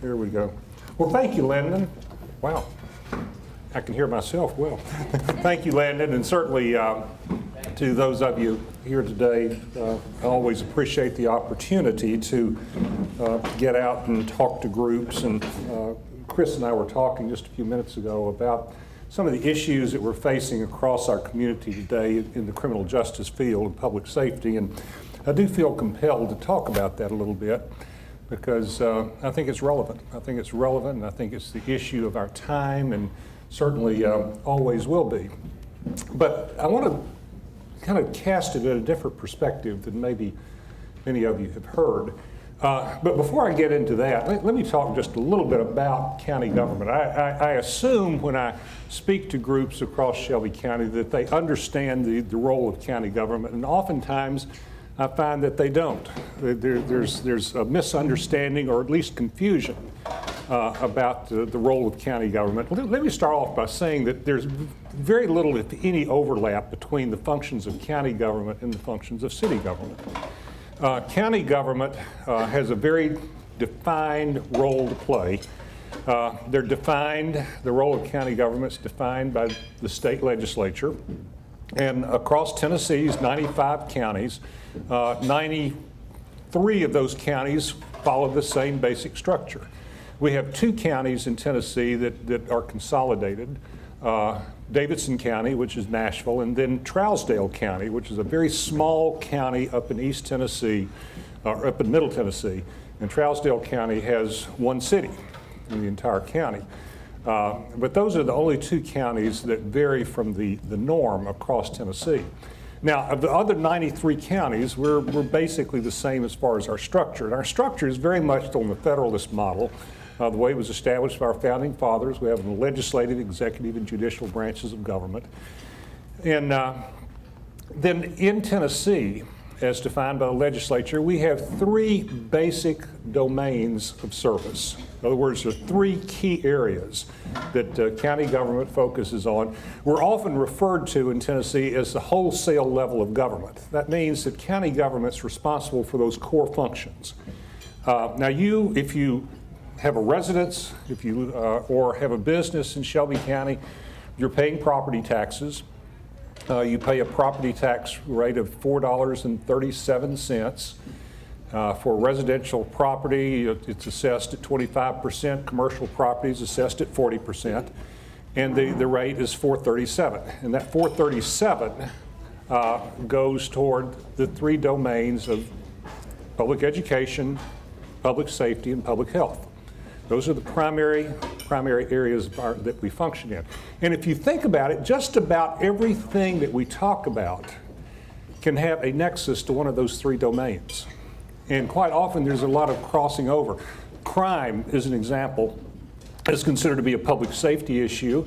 Here we go. Well, thank you, Landon. Wow, I can hear myself well. Thank you, Landon, and certainly to those of you here today, I always appreciate the opportunity to get out and talk to groups. And Chris and I were talking just a few minutes ago about some of the issues that we're facing across our community today in the criminal justice field and public safety. And I do feel compelled to talk about that a little bit because I think it's relevant. I think it's relevant, and I think it's the issue of our time, and certainly always will be. But I want to kind of cast it at a different perspective than maybe many of you have heard. But before I get into that, let me talk just a little bit about county government. I assume when I speak to groups across Shelby County that they understand the role of county government, and oftentimes I find that they don't. There's a misunderstanding, or at least confusion, about the role of county government. Let me start off by saying that there's very little, if any, overlap between the functions of county government and the functions of city government. County government has a very defined role to play. The role of county government is defined by the state legislature. And across Tennessee's 95 counties, 93 of those counties follow the same basic structure. We have 2 counties in Tennessee that are consolidated. Davidson County, which is Nashville, and then Trousdale County, which is a very small county up in East Tennessee, or up in Middle Tennessee. And Trousdale County has 1 city in the entire county. But those are the only 2 counties that vary from the norm across Tennessee. Now, of the other 93 counties, we're basically the same as far as our structure. And our structure is very much on the Federalist model. The way it was established by our founding fathers. We have the legislative, executive, and judicial branches of government. And then in Tennessee, as defined by the legislature, we have 3 basic domains of service. In other words, there are 3 key areas that county government focuses on. We're often referred to in Tennessee as the wholesale level of government. That means that county government's responsible for those core functions. Now if you have a residence, or have a business in Shelby County, you're paying property taxes. You pay a property tax rate of $4.37. For residential property, it's assessed at 25%. Commercial property is assessed at 40%. And the rate is $4.37. And that $4.37 goes toward the 3 domains of public education, public safety, and public health. Those are the primary areas that we function in. And if you think about it, just about everything that we talk about can have a nexus to one of those 3 domains. And quite often there's a lot of crossing over. Crime is an example. It's considered to be a public safety issue.